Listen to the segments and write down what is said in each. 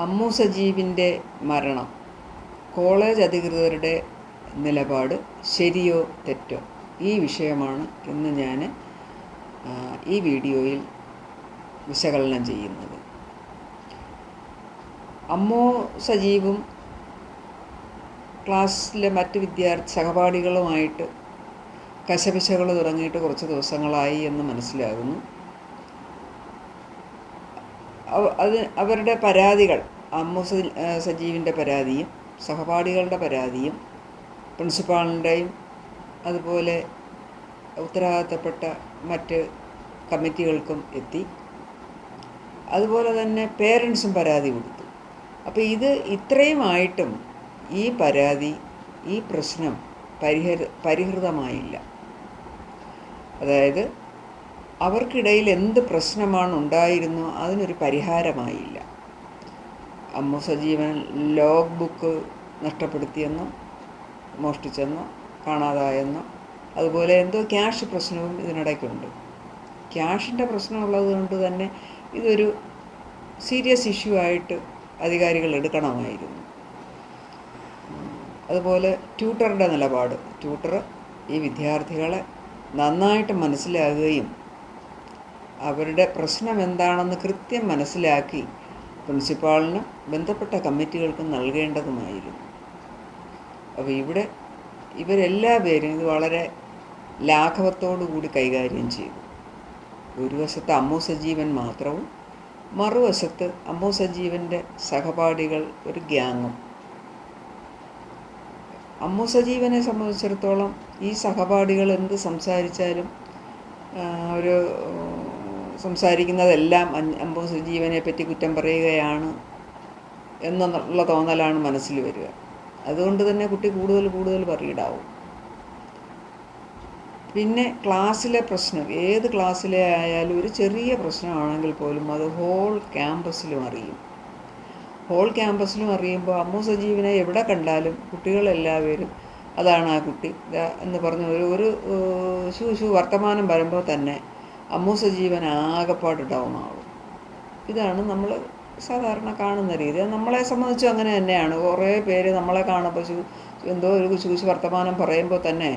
അമ്മു സജീവിൻ്റെ മരണം, കോളേജ് അധികൃതരുടെ നിലപാട് ശരിയോ തെറ്റോ? ഈ വിഷയമാണ് ഇന്ന് ഞാൻ ഈ വീഡിയോയിൽ വിശകലനം ചെയ്യുന്നത്. അമ്മു സജീവും ക്ലാസ്സിലെ മറ്റ് സഹപാഠികളുമായിട്ട് കശപിശകൾ തുടങ്ങിയിട്ട് കുറച്ച് ദിവസങ്ങളായി എന്ന് മനസ്സിലാകുന്നു. അവരുടെ പരാതികൾ, അമ്മു സജീവിൻ്റെ പരാതിയും സഹപാഠികളുടെ പരാതിയും പ്രിൻസിപ്പാളിൻ്റെയും അതുപോലെ ഉത്തരവാദിത്തപ്പെട്ട മറ്റ് കമ്മിറ്റികൾക്കും എത്തി. അതുപോലെ തന്നെ പേരൻസും പരാതി കൊടുത്തു. അപ്പോൾ ഇത്രയുമായിട്ടും ഈ പരാതി, ഈ പ്രശ്നം പരിഹൃതമായില്ല. അതായത് അവർക്കിടയിൽ എന്ത് പ്രശ്നമാണ് ഉണ്ടായിരുന്നോ അതിനൊരു പരിഹാരമായില്ല. അമ്മു സജീവൻ ലോഗ് ബുക്ക് നഷ്ടപ്പെടുത്തിയെന്നോ മോഷ്ടിച്ചെന്നോ കാണാതായെന്നോ അതുപോലെ എന്തോ ക്യാഷ് പ്രശ്നവും ഇതിനിടയ്ക്കുണ്ട്. ക്യാഷിൻ്റെ പ്രശ്നമുള്ളത് കൊണ്ട് തന്നെ ഇതൊരു സീരിയസ് ഇഷ്യൂ ആയിട്ട് അധികാരികൾ എടുക്കണമായിരുന്നു. അതുപോലെ ട്യൂട്ടറുടെ നിലപാട്, ട്യൂട്ടർ ഈ വിദ്യാർത്ഥികളെ നന്നായിട്ട് മനസ്സിലാക്കുകയും അവരുടെ പ്രശ്നം എന്താണെന്ന് കൃത്യം മനസ്സിലാക്കി പ്രിൻസിപ്പാളിനും ബന്ധപ്പെട്ട കമ്മിറ്റികൾക്കും നൽകേണ്ടതുമായിരുന്നു. അപ്പോൾ ഇവരെല്ലാവരും ഇത് വളരെ ലാഘവത്തോടു കൂടി കൈകാര്യം ചെയ്തു. ഒരു വശത്ത് അമ്മു സജീവൻ മാത്രവും മറുവശത്ത് അമ്മു സജീവൻ്റെ സഹപാഠികൾ ഒരു ഗ്യാങ്ങും. അമ്മു സജീവനെ സംബന്ധിച്ചിടത്തോളം ഈ സഹപാഠികൾ എന്ത് സംസാരിച്ചാലും സംസാരിക്കുന്നതെല്ലാം അമ്മു സജീവനെ പറ്റി കുറ്റം പറയുകയാണ് എന്നുള്ള തോന്നലാണ് മനസ്സിൽ വരിക. അതുകൊണ്ട് തന്നെ കുട്ടി കൂടുതൽ പറയിടാവും. പിന്നെ ക്ലാസ്സിലെ പ്രശ്നം, ഏത് ക്ലാസ്സിലെ ആയാലും ഒരു ചെറിയ പ്രശ്നമാണെങ്കിൽ പോലും അത് ഹോൾ ക്യാമ്പസിലും അറിയുമ്പോൾ അമ്മു സജീവനെ എവിടെ കണ്ടാലും കുട്ടികളെല്ലാവരും അതാണ് ആ കുട്ടി എന്ന് പറഞ്ഞ് ഒരു വർത്തമാനം വരുമ്പോൾ തന്നെ അമ്മു സജീവൻ ആകെപ്പാട് ഡൗൺ ആവും. ഇതാണ് നമ്മൾ സാധാരണ കാണുന്ന രീതി. നമ്മളെ സംബന്ധിച്ചും അങ്ങനെ തന്നെയാണ്. കുറേ പേര് നമ്മളെ കാണുമ്പോൾ എന്തോ ഒരു ശൂശു വർത്തമാനം പറയുമ്പോൾ തന്നെ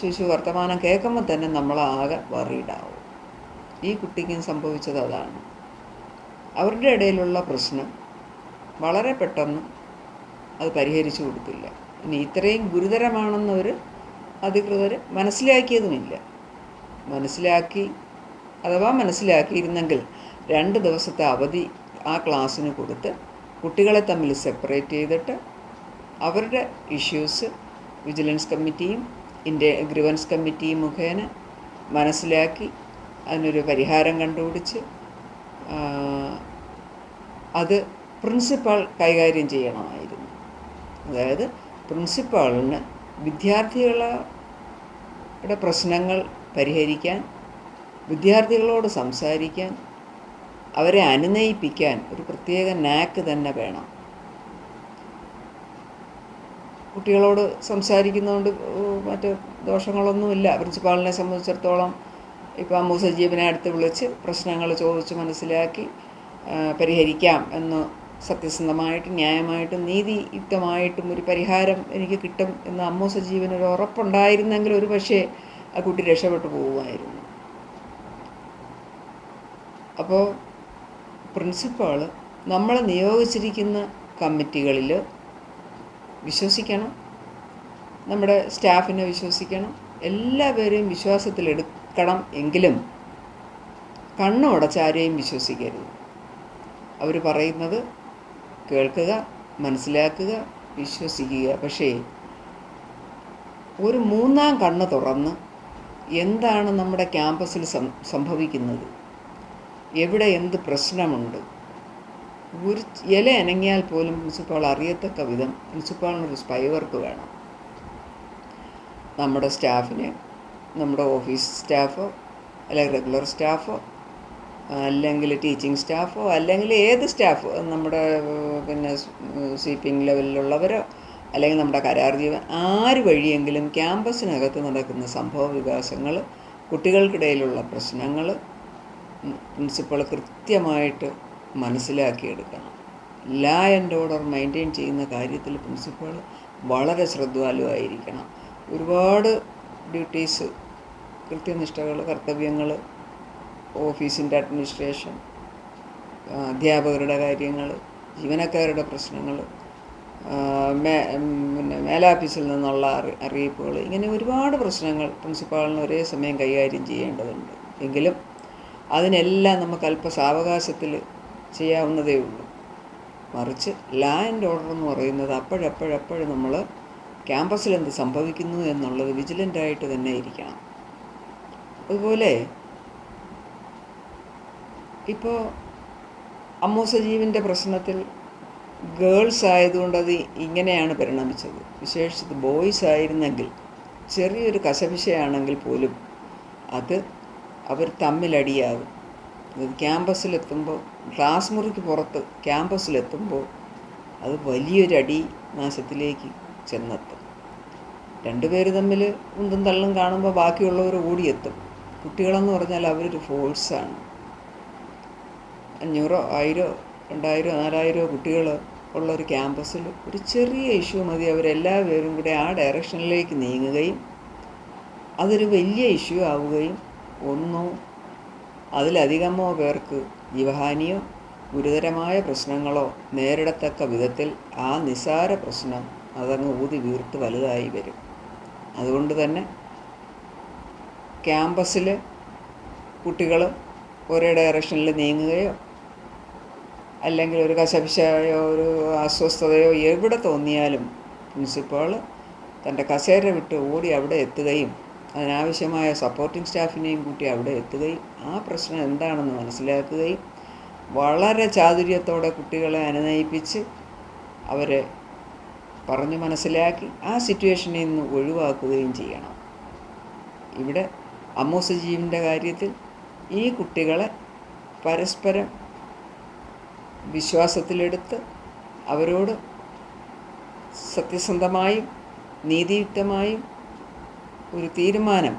ശൂശു വർത്തമാനം കേൾക്കുമ്പോൾ തന്നെ നമ്മളാകെ വറീഡാവും. ഈ കുട്ടിക്കും സംഭവിച്ചത് അതാണ്. അവരുടെ ഇടയിലുള്ള പ്രശ്നം വളരെ പെട്ടെന്ന് അത് പരിഹരിച്ചു കൊടുത്തില്ല. ഇനി ഇത്രയും ഗുരുതരമാണെന്നവർ അധികൃതർ മനസ്സിലാക്കിയതുമില്ല. മനസ്സിലാക്കിയിരുന്നെങ്കിൽ 2 ദിവസത്തെ അവധി ആ ക്ലാസ്സിന് കൊടുത്ത് കുട്ടികളെ തമ്മിൽ സെപ്പറേറ്റ് ചെയ്തിട്ട് അവരുടെ ഇഷ്യൂസ് വിജിലൻസ് കമ്മിറ്റിയും ഗ്രീവൻസ് കമ്മിറ്റിയും മുഖേന മനസ്സിലാക്കി അതിനൊരു പരിഹാരം കണ്ടുപിടിച്ച് അത് പ്രിൻസിപ്പാൾ കൈകാര്യം ചെയ്യണമായിരുന്നു. അതായത് പ്രിൻസിപ്പാളിന് വിദ്യാർത്ഥികളുടെ പ്രശ്നങ്ങൾ പരിഹരിക്കാൻ, വിദ്യാർത്ഥികളോട് സംസാരിക്കാൻ, അവരെ അനുനയിപ്പിക്കാൻ ഒരു പ്രത്യേക നാക്ക് തന്നെ വേണം. കുട്ടികളോട് സംസാരിക്കുന്നതുകൊണ്ട് മറ്റ് ദോഷങ്ങളൊന്നുമില്ല. പ്രിൻസിപ്പാളിനെ സംബന്ധിച്ചിടത്തോളം ഇപ്പോൾ അമ്മു സജീവനെ അടുത്ത് വിളിച്ച് പ്രശ്നങ്ങൾ ചോദിച്ച് മനസ്സിലാക്കി പരിഹരിക്കാം എന്ന് സത്യസന്ധമായിട്ടും ന്യായമായിട്ടും നീതിയുക്തമായിട്ടും ഒരു പരിഹാരം എനിക്ക് കിട്ടും എന്ന് അമ്മു സജീവനൊരു ഉറപ്പുണ്ടായിരുന്നെങ്കിൽ ഒരു പക്ഷേ ആ കുട്ടി രക്ഷപ്പെട്ടു പോകുമായിരുന്നു. അപ്പോൾ പ്രിൻസിപ്പാൾ നമ്മളെ നിയോഗിച്ചിരിക്കുന്ന കമ്മിറ്റികളിൽ വിശ്വസിക്കണം, നമ്മുടെ സ്റ്റാഫിനെ വിശ്വസിക്കണം, എല്ലാവരെയും വിശ്വാസത്തിലെടുക്കണം. എങ്കിലും കണ്ണുടച്ച് ആരെയും വിശ്വസിക്കരുത്. അവർ പറയുന്നത് കേൾക്കുക, മനസ്സിലാക്കുക, വിശ്വസിക്കുക. പക്ഷേ ഒരു 3ാം കണ്ണ് തുറന്ന് എന്താണ് നമ്മുടെ ക്യാമ്പസിൽ സംഭവിക്കുന്നത്, എവിടെ എന്ത് പ്രശ്നമുണ്ട്, ഒരു ഇല അനങ്ങിയാൽ പോലും പ്രിൻസിപ്പാൾ അറിയത്തക്ക വിധം പ്രിൻസിപ്പാളിനൊരു സ്പൈ വർക്ക് വേണം. നമ്മുടെ സ്റ്റാഫിനെ, നമ്മുടെ ഓഫീസ് സ്റ്റാഫോ അല്ലെങ്കിൽ റെഗുലർ സ്റ്റാഫോ അല്ലെങ്കിൽ ടീച്ചിങ് സ്റ്റാഫോ അല്ലെങ്കിൽ ഏത് സ്റ്റാഫ്, നമ്മുടെ സ്വീപ്പിംഗ് ലെവലിലുള്ളവരോ അല്ലെങ്കിൽ നമ്മുടെ കരാർ ജീവൻ ആര് വഴിയെങ്കിലും ക്യാമ്പസിനകത്ത് നടക്കുന്ന സംഭവ വികാസങ്ങൾ, കുട്ടികൾക്കിടയിലുള്ള പ്രശ്നങ്ങൾ പ്രിൻസിപ്പൾ കൃത്യമായിട്ട് മനസ്സിലാക്കിയെടുക്കണം. ലാ ആൻഡ് ഓർഡർ മെയിൻറ്റെയിൻ ചെയ്യുന്ന കാര്യത്തിൽ പ്രിൻസിപ്പൾ വളരെ ശ്രദ്ധാലുവായിരിക്കണം. ഒരുപാട് ഡ്യൂട്ടീസ്, കൃത്യനിഷ്ഠകൾ, കർത്തവ്യങ്ങൾ, ഓഫീസിൻ്റെ അഡ്മിനിസ്ട്രേഷൻ, അധ്യാപകരുടെ കാര്യങ്ങൾ, ജീവനക്കാരുടെ പ്രശ്നങ്ങൾ, പിന്നെ മേലാഫീസിൽ നിന്നുള്ള അറിയിപ്പുകൾ, ഇങ്ങനെ ഒരുപാട് പ്രശ്നങ്ങൾ പ്രിൻസിപ്പാളിന് ഒരേ സമയം കൈകാര്യം ചെയ്യേണ്ടതുണ്ട്. എങ്കിലും അതിനെല്ലാം നമുക്ക് അല്പ സാവകാശത്തിൽ ചെയ്യാവുന്നതേ ഉള്ളൂ. മറിച്ച് ലാ ആൻഡ് ഓർഡർ എന്ന് പറയുന്നത് അപ്പോഴപ്പോഴപ്പോഴും നമ്മൾ ക്യാമ്പസിൽ എന്ത് സംഭവിക്കുന്നു എന്നുള്ളത് വിജിലൻ്റായിട്ട് തന്നെ ഇരിക്കണം. അതുപോലെ ഇപ്പോൾ അമ്മു സജീവിൻ്റെ പ്രശ്നത്തിൽ ഗേൾസ് ആയതുകൊണ്ട് അത് ഇങ്ങനെയാണ് പരിണമിച്ചത്. വിശേഷിച്ച് ബോയ്സ് ആയിരുന്നെങ്കിൽ ചെറിയൊരു കശപിശയാണെങ്കിൽ പോലും അത് അവർ തമ്മിലടിയാകും. അത് ക്യാമ്പസിലെത്തുമ്പോൾ, ക്ലാസ് മുറിക്ക് പുറത്ത് ക്യാമ്പസിലെത്തുമ്പോൾ അത് വലിയൊരടി നാശത്തിലേക്ക് ചെന്നെത്തും. രണ്ടുപേർ തമ്മിൽ ഉന്തും തള്ളും കാണുമ്പോൾ ബാക്കിയുള്ളവർ ഓടിയെത്തും. കുട്ടികളെന്ന് പറഞ്ഞാൽ അവരൊരു ഫോഴ്സാണ്. 500, 1000, 2000, 4000 കുട്ടികൾ ഉള്ളൊരു ക്യാമ്പസിൽ ഒരു ചെറിയ ഇഷ്യൂ മതി അവരെല്ലാവരും കൂടെ ആ ഡയറക്ഷനിലേക്ക് നീങ്ങുകയും അതൊരു വലിയ ഇഷ്യൂ ആവുകയും ഒന്നോ അതിലധികമോ പേർക്ക് ജീവഹാനിയോ ഗുരുതരമായ പ്രശ്നങ്ങളോ നേരിടത്തക്ക വിധത്തിൽ ആ നിസ്സാര പ്രശ്നം അതങ്ങ് ഊതി വീർത്ത് വലുതായി വരും. അതുകൊണ്ട് തന്നെ ക്യാമ്പസിൽ കുട്ടികൾ ഒരേ ഡയറക്ഷനിൽ നീങ്ങുകയോ അല്ലെങ്കിൽ ഒരു കശപിശയോ ഒരു അസ്വസ്ഥതയോ എവിടെ തോന്നിയാലും പ്രിൻസിപ്പാൾ തൻ്റെ കസേര വിട്ട് ഓടി അവിടെ എത്തുകയും അതിനാവശ്യമായ സപ്പോർട്ടിംഗ് സ്റ്റാഫിനെയും കൂട്ടി അവിടെ എത്തുകയും ആ പ്രശ്നം എന്താണെന്ന് മനസ്സിലാക്കുകയും വളരെ ചാതുര്യത്തോടെ കുട്ടികളെ അനുനയിപ്പിച്ച് അവരെ പറഞ്ഞു മനസ്സിലാക്കി ആ സിറ്റുവേഷനിൽ നിന്ന് ഒഴിവാക്കുകയും ചെയ്യണം. ഇവിടെ അമ്മു സജീവിൻ്റെ കാര്യത്തിൽ ഈ കുട്ടികളെ പരസ്പരം വിശ്വാസത്തിലെടുത്ത് അവരോട് സത്യസന്ധമായും നീതിയുക്തമായും ഒരു തീരുമാനം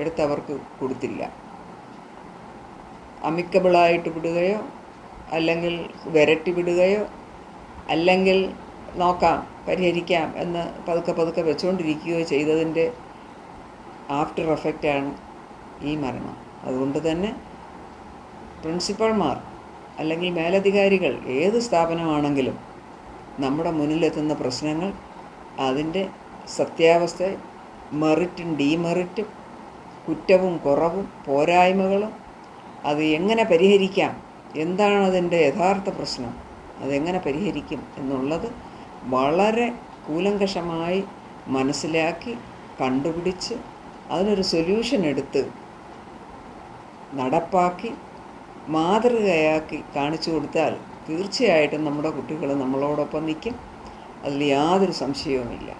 എടുത്തവർക്ക് കൊടുത്തില്ല. അമിക്കബിളായിട്ട് വിടുകയോ അല്ലെങ്കിൽ വിരട്ടി വിടുകയോ അല്ലെങ്കിൽ നോക്കാം പരിഹരിക്കാം എന്ന് പതുക്കെ പതുക്കെ വെച്ചുകൊണ്ടിരിക്കുകയോ ചെയ്തതിൻ്റെ ആഫ്റ്റർ എഫക്റ്റാണ് ഈ മരണം. അതുകൊണ്ട് തന്നെ പ്രിൻസിപ്പൾമാർ അല്ലെങ്കിൽ മേലധികാരികൾ ഏത് സ്ഥാപനമാണെങ്കിലും നമ്മുടെ മുന്നിലെത്തുന്ന പ്രശ്നങ്ങൾ അതിൻ്റെ സത്യാവസ്ഥ, മെറിറ്റും ഡീമെറിറ്റും, കുറ്റവും കുറവും പോരായ്മകളും, അത് എങ്ങനെ പരിഹരിക്കാം, എന്താണ് അതിൻ്റെ യഥാർത്ഥ പ്രശ്നം, അതെങ്ങനെ പരിഹരിക്കും എന്നുള്ളത് വളരെ കൂലങ്കഷമായി മനസ്സിലാക്കി കണ്ടുപിടിച്ച് അതിനൊരു സൊല്യൂഷൻ എടുത്ത് നടപ്പാക്കി മാതൃകയാക്കി കാണിച്ചു കൊടുത്താൽ തീർച്ചയായിട്ടും നമ്മുടെ കുട്ടികൾ നമ്മളോടൊപ്പം നിൽക്കും. അതിൽ യാതൊരു സംശയവുമില്ല.